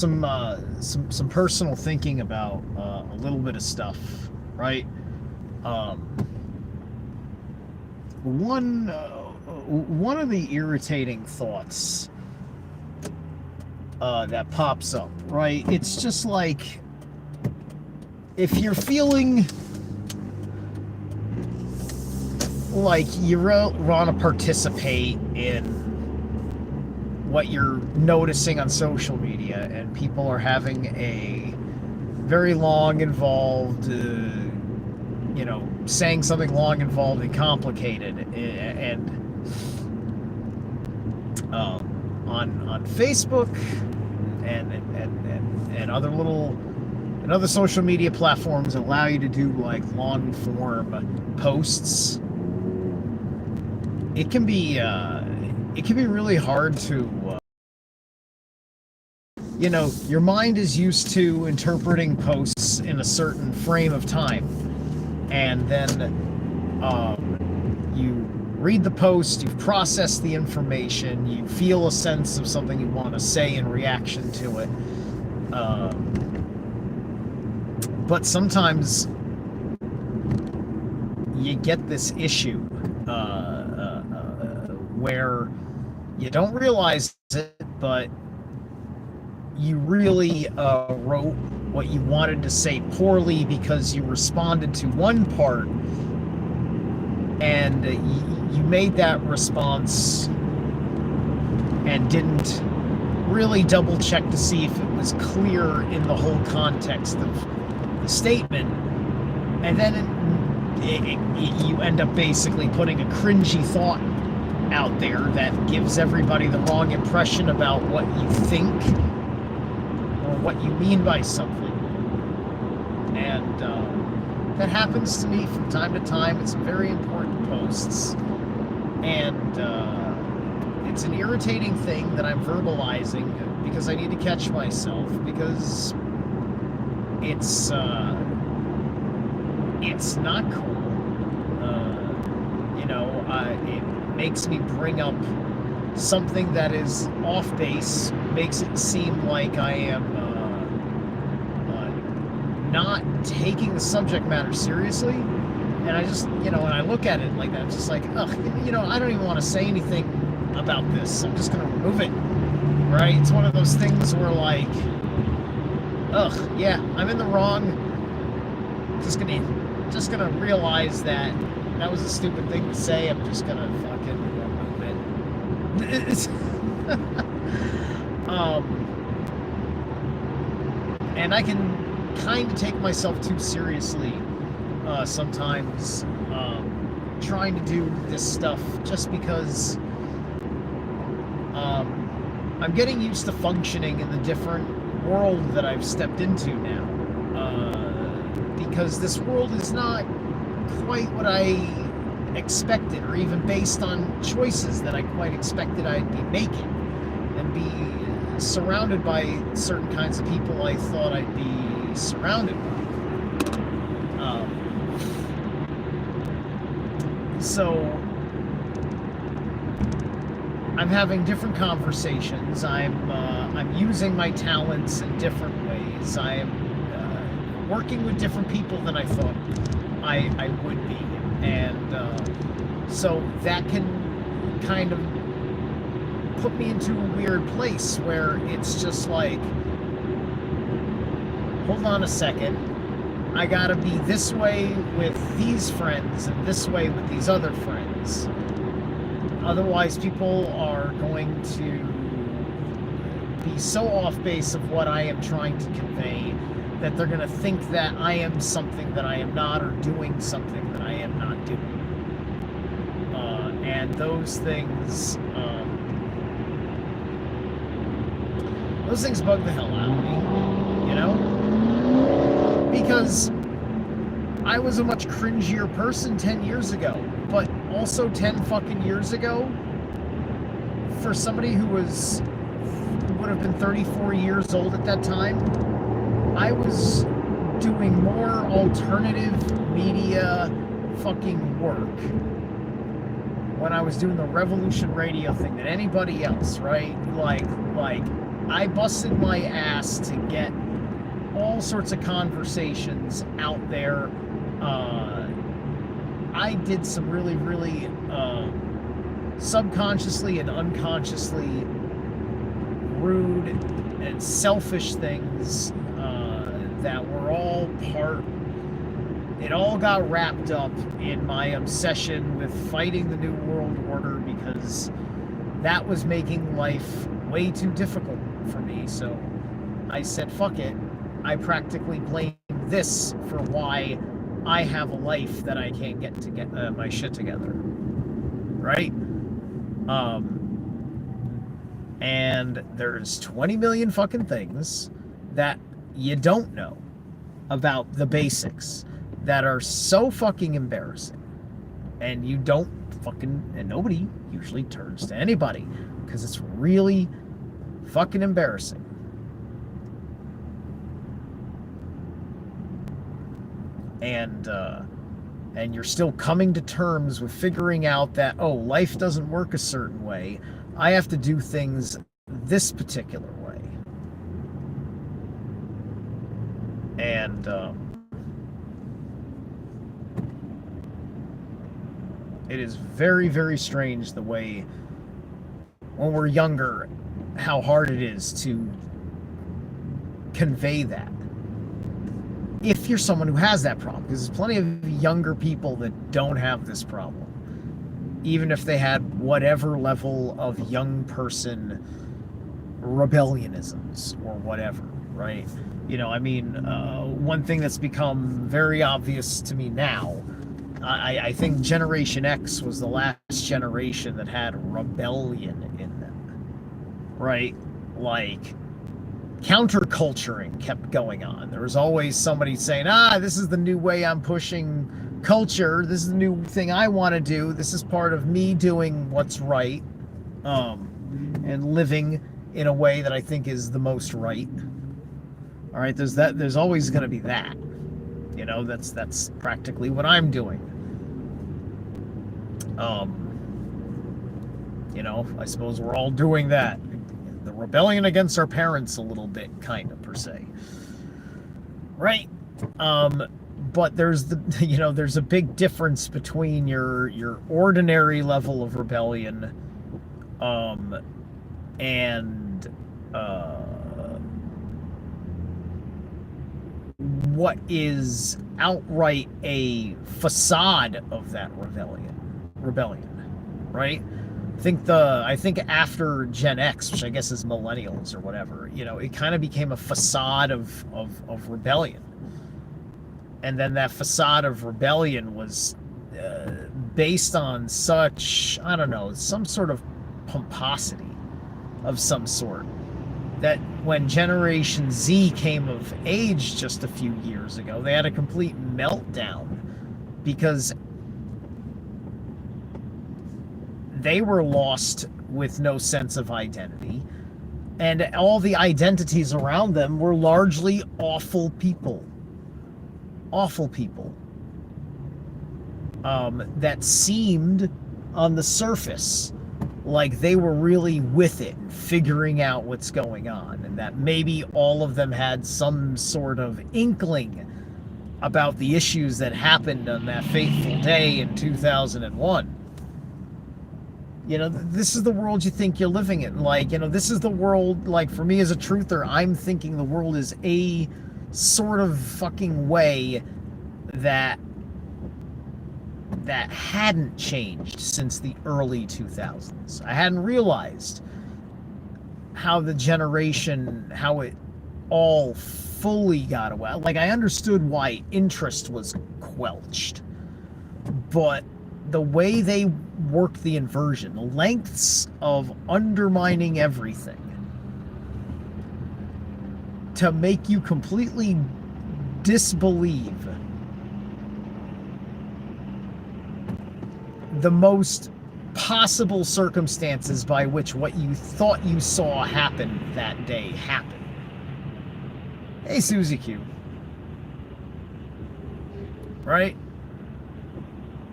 some personal thinking about a little bit of stuff, right? Um, one of the irritating thoughts that pops up, right? It's just like if you're feeling like you want to participate in what you're noticing on social media, and people are having a very long, involved, saying something long, involved, and complicated, and on Facebook and other little and other social media platforms allow you to do like long form posts. It can be really hard to your mind is used to interpreting posts in a certain frame of time, and then you read the post, you've processed the information, you feel a sense of something you want to say in reaction to it. But sometimes you get this issue where you don't realize it, but you really wrote what you wanted to say poorly because you responded to one part, and you made that response and didn't really double check to see if it was clear in the whole context of the statement, and then you end up basically putting a cringy thought out there that gives everybody the wrong impression about what you think or what you mean by something. And that happens to me from time to time. It's very important posts, and it's an irritating thing that I'm verbalizing because I need to catch myself, because it's not cool. It makes me bring up something that is off base, makes it seem like I am not taking the subject matter seriously. And I just, when I look at it like that, it's just like, ugh, I don't even want to say anything about this. I'm just going to remove it, right? It's one of those things where, like, ugh, yeah, I'm in the wrong. Just gonna realize that was a stupid thing to say. I'm just gonna fucking remove it. And I can kind of take myself too seriously sometimes, trying to do this stuff just because I'm getting used to functioning in the different world that I've stepped into now. Because this world is not quite what I expected, or even based on choices that I quite expected I'd be making, and be surrounded by certain kinds of people I thought I'd be surrounded by. So I'm having different conversations. I'm using my talents in different ways. I am working with different people than I thought I would be, and so that can kind of put me into a weird place where it's just like, hold on a second, I gotta be this way with these friends and this way with these other friends. Otherwise, people are going to be so off base of what I am trying to convey that they're going to think that I am something that I am not, or doing something that I am not doing. And those things bug the hell out of me, because I was a much cringier person 10 years ago, but also 10 fucking years ago, for somebody who would have been 34 years old at that time, I was doing more alternative media fucking work when I was doing the Revolution Radio thing than anybody else, right? Like I busted my ass to get all sorts of conversations out there. I did some really, really subconsciously and unconsciously rude and selfish things that were all part. It all got wrapped up in my obsession with fighting the New World Order because that was making life way too difficult for me. So I said, fuck it. I practically blame this for why I have a life that I can't get my shit together. Right? And there's 20 million fucking things that you don't know about the basics that are so fucking embarrassing. And you don't fucking, and nobody usually turns to anybody because it's really fucking embarrassing. And you're still coming to terms with figuring out that, oh, life doesn't work a certain way. I have to do things this particular way. And it is very, very strange the way, when we're younger, how hard it is to convey that. If you're someone who has that problem, because there's plenty of younger people that don't have this problem, even if they had whatever level of young person rebellionisms or whatever, right? You know, I mean, one thing that's become very obvious to me now, I think Generation X was the last generation that had rebellion in them, right? Like, counterculturing kept going on. There was always somebody saying, this is the new way I'm pushing culture. This is the new thing I want to do. This is part of me doing what's right, and living in a way that I think is the most right. All right, there's always going to be that. You know, that's practically what I'm doing. You know, I suppose we're all doing that. The rebellion against our parents a little bit, kind of, per se. Right? But there's there's a big difference between your ordinary level of rebellion and what is outright a facade of that rebellion, right? I think after Gen X, which I guess is millennials or whatever, you know, it kind of became a facade of rebellion. And then that facade of rebellion was based on such, I don't know, some sort of pomposity of some sort, that when Generation Z came of age just a few years ago, they had a complete meltdown because they were lost with no sense of identity, and all the identities around them were largely awful people that seemed on the surface like they were really with it and figuring out what's going on, and that maybe all of them had some sort of inkling about the issues that happened on that fateful day in 2001. You know, this is the world you think you're living in. Like, you know, this is the world, like, for me as a truther, I'm thinking the world is a sort of fucking way that hadn't changed since the early 2000s. I hadn't realized how it all fully got away. Like, I understood why interest was quelched, but the way they worked the inversion, the lengths of undermining everything to make you completely disbelieve the most possible circumstances by which what you thought you saw happen that day happened. Hey, Susie Q. Right?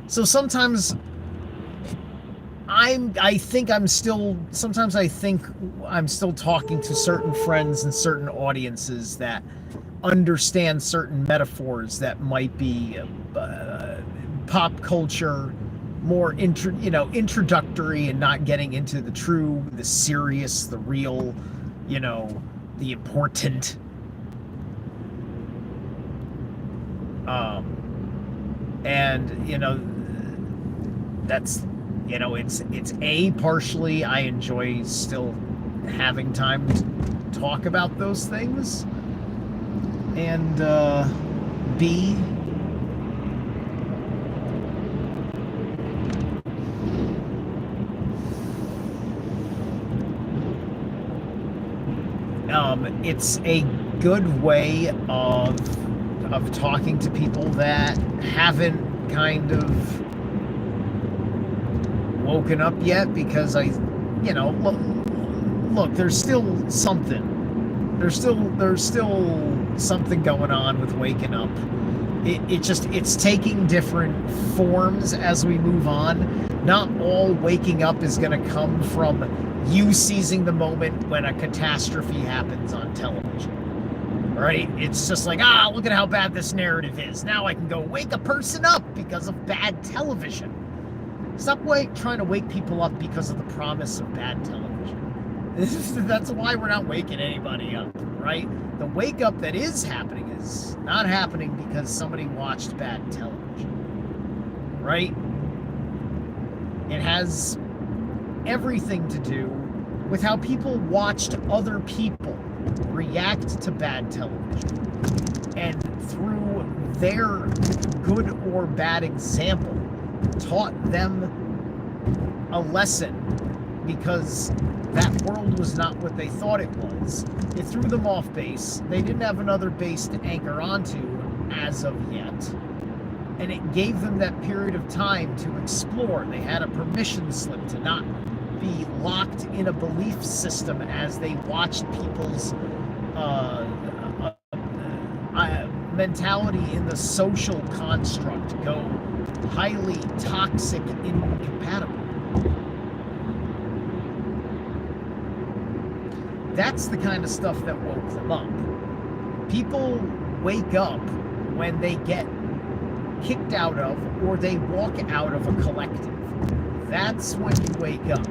So sometimes sometimes I think I'm still talking to certain friends and certain audiences that understand certain metaphors that might be pop culture, more introductory, and not getting into the serious, the real, the important. And that's it's partially I enjoy still having time to talk about those things, and B, it's a good way of talking to people that haven't kind of woken up yet, because look, there's still something. There's still something going on with waking up. It's taking different forms as we move on. Not all waking up is going to come from you seizing the moment when a catastrophe happens on television. Right? It's just like, look at how bad this narrative is. Now I can go wake a person up because of bad television. Stop trying to wake people up because of the promise of bad television. That's why we're not waking anybody up, right? The wake up that is happening is not happening because somebody watched bad television, right? It has everything to do with how people watched other people react to bad television, and through their good or bad example taught them a lesson, because that world was not what they thought it was. It threw them off base. They didn't have another base to anchor onto as of yet, and it gave them that period of time to explore. They had a permission slip to not be locked in a belief system as they watched people's mentality in the social construct go highly toxic, incompatible. That's the kind of stuff that woke them up. People wake up when they get kicked out of, or they walk out of a collective. That's when you wake up.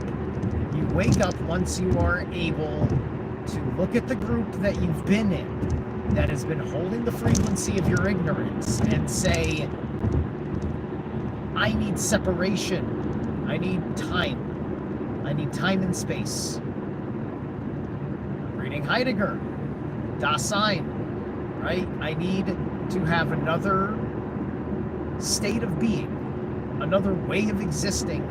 You wake up once you are able to look at the group that you've been in, that has been holding the frequency of your ignorance, and say, I need separation. I need time. I need time and space. Reading Heidegger, Dasein, right? I need to have another state of being, another way of existing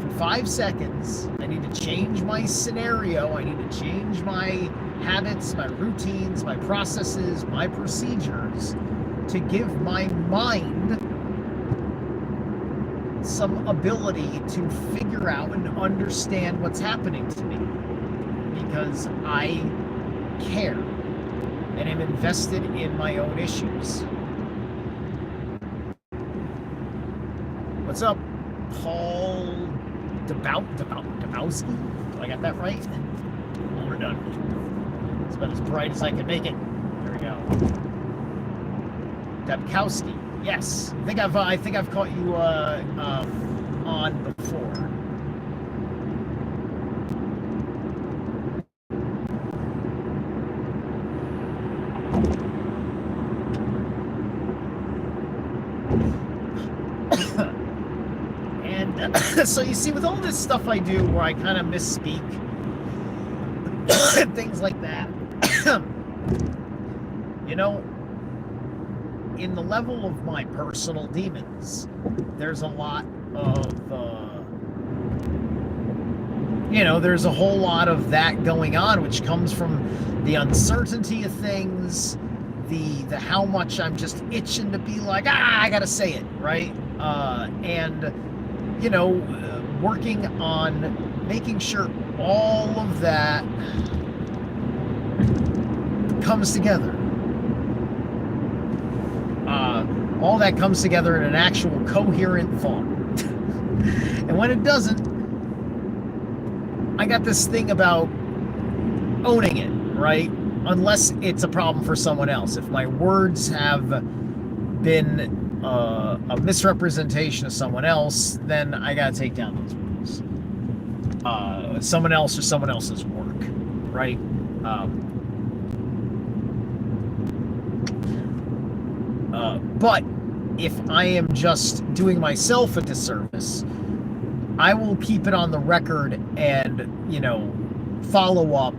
for 5 seconds. I need to change my scenario. I need to change my habits, my routines, my processes, my procedures, to give my mind some ability to figure out and understand what's happening to me, because I care and am invested in my own issues. What's up, Paul Dabowski? Do I got that right? Well, we're done. It's about as bright as I can make it. There we go. Dabkowski. Yes, I think I've caught you on before. And so you see, with all this stuff I do where I kind of misspeak and things like that, in the level of my personal demons, there's a lot of, there's a whole lot of that going on, which comes from the uncertainty of things, the how much I'm just itching to be like, I gotta say it, right? And, working on making sure all of that comes together. All that comes together in an actual coherent thought. And when it doesn't, I got this thing about owning it, right? Unless it's a problem for someone else. If my words have been a misrepresentation of someone else, then I gotta take down those words. Someone else or someone else's work, right? But if I am just doing myself a disservice, I will keep it on the record and, follow up,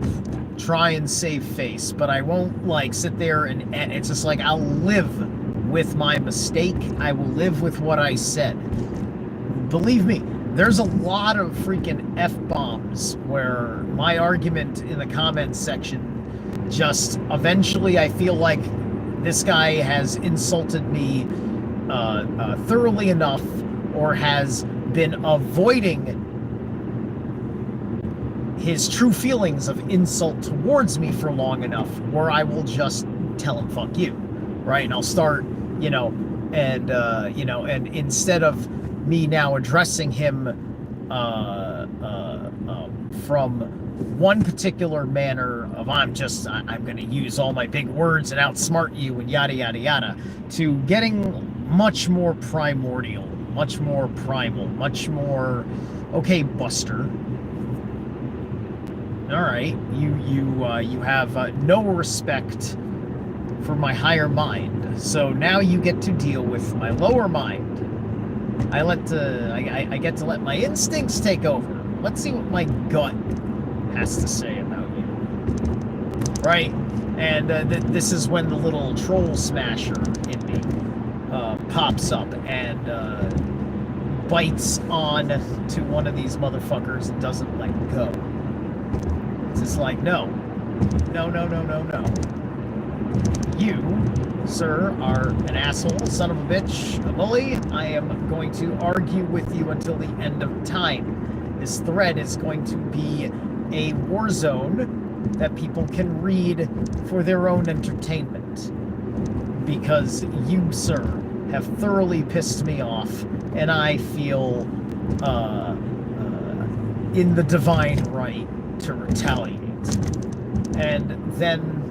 try and save face, but I won't like sit there and it's just like I'll live with my mistake. I will live with what I said. Believe me, there's a lot of freaking F-bombs where my argument in the comments section just eventually I feel like this guy has insulted me thoroughly enough or has been avoiding his true feelings of insult towards me for long enough where I will just tell him fuck you, right? And I'll start, and instead of me now addressing him from one particular manner of I'm going to use all my big words and outsmart you and yada yada yada, to getting much more primordial, much more primal, much more, okay, Buster, all right, you have no respect for my higher mind, so now you get to deal with my lower mind. I get to let my instincts take over. Let's see what my gut has to say about you, right? And this is when the little troll smasher in me pops up and bites on to one of these motherfuckers and doesn't let go. It's just like, no. You, sir, are an asshole, son of a bitch, a bully. I am going to argue with you until the end of time. This thread is going to be a war zone that people can read for their own entertainment. Because you, sir, have thoroughly pissed me off, and I feel in the divine right to retaliate. And then,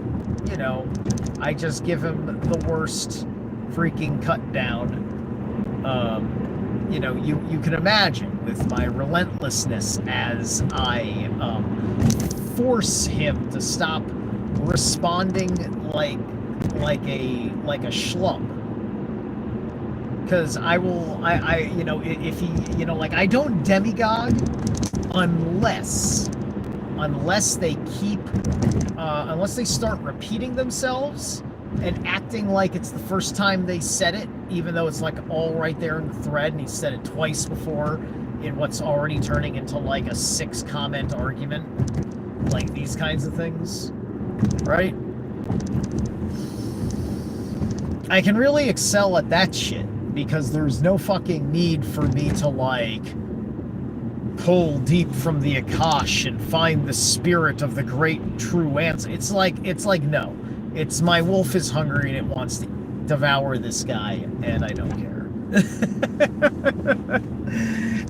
I just give him the worst freaking cut down. You can imagine with my relentlessness as I force him to stop responding like a schlub. Because if he, I don't demagogue unless they start repeating themselves and acting like it's the first time they said it, even though it's like all right there in the thread and he said it twice before in what's already turning into like a 6-comment argument, like these kinds of things, right? I can really excel at that shit because there's no fucking need for me to like pull deep from the Akash and find the spirit of the great true answer. It's like no. It's my wolf is hungry and it wants to devour this guy, and I don't care.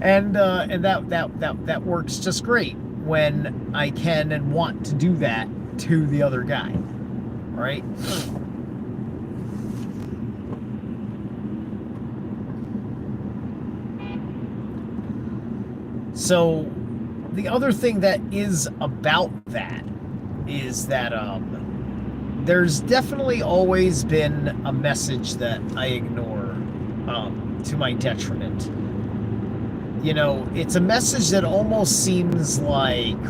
and that works just great when I can and want to do that to the other guy, right? So the other thing that is about that is that there's definitely always been a message that I ignore to my detriment. It's a message that almost seems like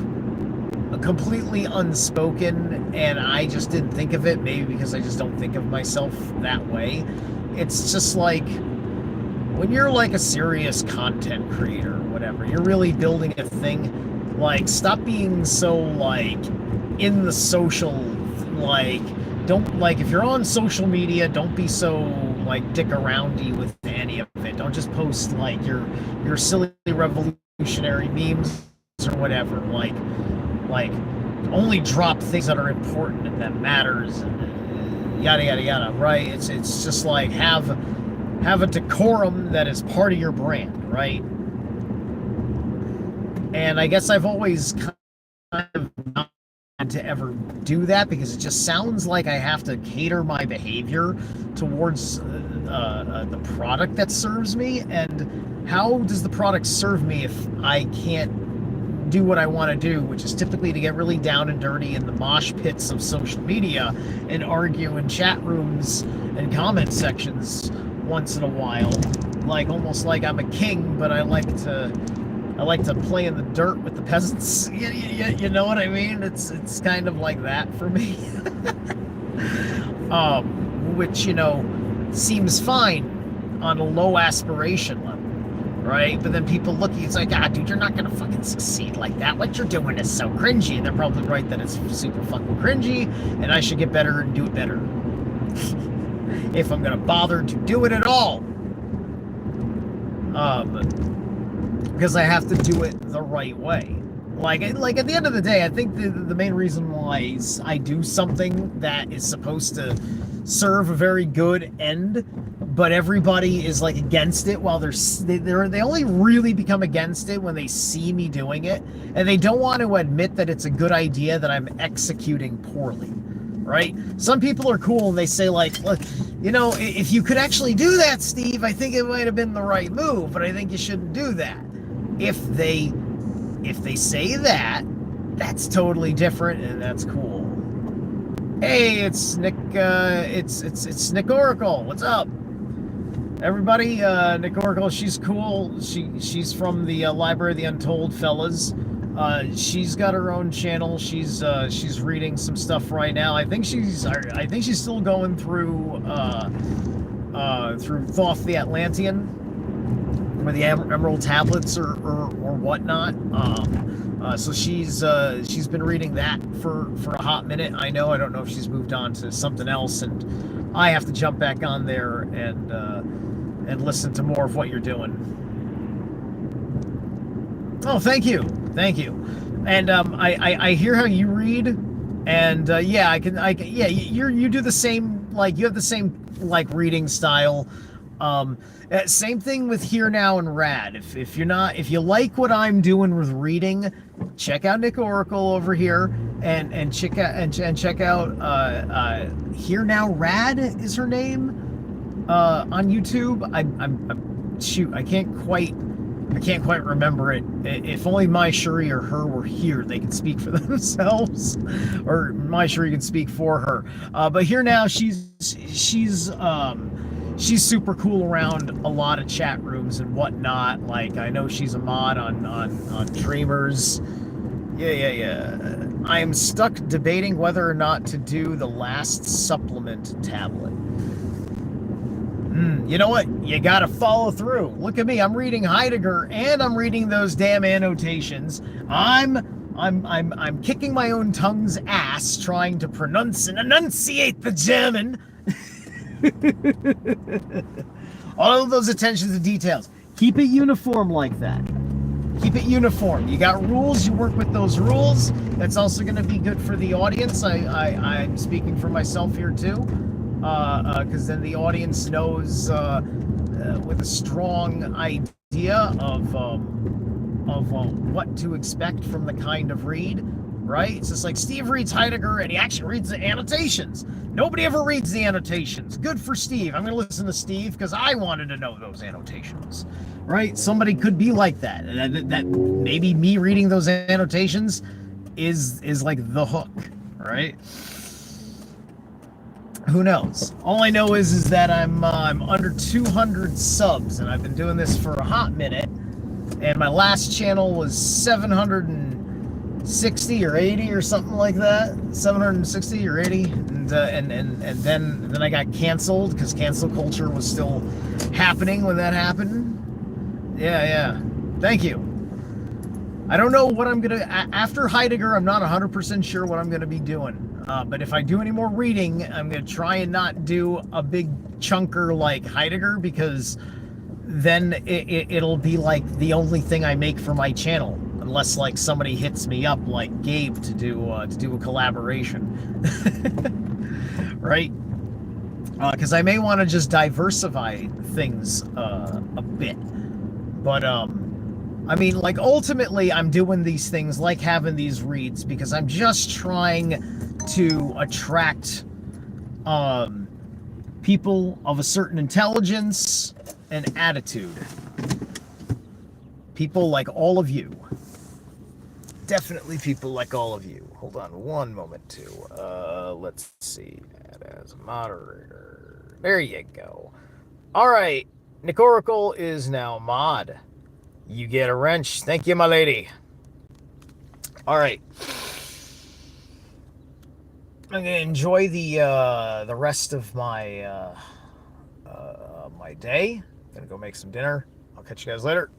completely unspoken, and I just didn't think of it, maybe because I just don't think of myself that way. It's just like when you're like a serious content creator or whatever, you're really building a thing, like stop being so like in the social, like don't, like if you're on social media, don't be so like dick aroundy with any of it. Don't just post like your silly revolutionary memes or whatever, like only drop things that are important and that matters and yada yada yada, right? It's just like have a decorum that is part of your brand, right? And I guess I've always kind of not had to ever do that because it just sounds like I have to cater my behavior towards the product that serves me. And how does the product serve me if I can't do what I want to do, which is typically to get really down and dirty in the mosh pits of social media and argue in chat rooms and comment sections once in a while, like almost like I'm a king, but I like to play in the dirt with the peasants. You know what I mean? It's kind of like that for me. Which, you know, seems fine on a low aspiration level, right? But then people look at you, it's like, dude, you're not gonna fucking succeed like that. What you're doing is so cringy. And they're probably right that it's super fucking cringy, and I should get better and do it better. If I'm gonna bother to do it at all. Because I have to do it the right way. Like at the end of the day, I think the main reason why I do something that is supposed to serve a very good end, but everybody is like against it, while they only really become against it when they see me doing it, and they don't want to admit that it's a good idea that I'm executing poorly, right? Some people are cool and they say like, look, you know, if you could actually do that, Steve, I think it might have been the right move, but I think you shouldn't do that. If they say that, that's totally different, and that's cool. Hey, it's Nick. It's Nick Oracle. What's up, everybody? Nick Oracle. She's cool. She's from the Library of the Untold fellas. She's got her own channel. She's reading some stuff right now. I think she's still going through Thoth the Atlantean, or the Emerald Tablets or whatnot. So she's been reading that for a hot minute. I don't know if she's moved on to something else, and I have to jump back on there and listen to more of what you're doing. Oh, thank you. And I hear how you read, and yeah, you do the same, like you have the same like reading style. Same thing with Here Now and Rad. If you like what I'm doing with reading, check out Nick Oracle over here and check out Here Now Rad is her name on YouTube. I can't quite remember it. If only Mai Shuri or her were here, they could speak for themselves, or Mai Shuri could speak for her. But Here Now, she's super cool around a lot of chat rooms and whatnot. Like, I know she's a mod on Dreamers. Yeah. I am stuck debating whether or not to do the last supplement tablet. You know what? You gotta follow through. Look at me. I'm reading Heidegger and I'm reading those damn annotations. I'm kicking my own tongue's ass trying to pronounce and enunciate the German. All of those attentions to details. Keep it uniform like that. Keep it uniform. You got rules, you work with those rules. That's also going to be good for the audience. I'm speaking for myself here too, because then the audience knows with a strong idea of what to expect from the kind of read. Right? It's just like Steve reads Heidegger and he actually reads the annotations. Nobody ever reads the annotations. Good for Steve. I'm going to listen to Steve because I wanted to know those annotations. Right? Somebody could be like that. And that maybe me reading those annotations is like the hook. Right? Who knows? All I know is that I'm under 200 subs, and I've been doing this for a hot minute. And my last channel was 760 or 80 or something like that. 760 or 80, and then I got canceled because cancel culture was still happening when that happened. Yeah. Thank you. I don't know what I'm gonna after Heidegger. I'm not 100% sure what I'm gonna be doing. But if I do any more reading, I'm gonna try and not do a big chunker like Heidegger, because then it'll be like the only thing I make for my channel, unless like somebody hits me up like Gabe to do a collaboration, right? Because I may want to just diversify things a bit, but I mean, like, ultimately, I'm doing these things, like having these reads, because I'm just trying to attract people of a certain intelligence and attitude. People like all of you. Definitely people like all of you. Hold on one moment, too. Let's see. Add as a moderator. There you go. All right. Nick Oracle is now mod. You get a wrench. Thank you, my lady. All right. I'm gonna enjoy the rest of my my day. Gonna go make some dinner. I'll catch you guys later.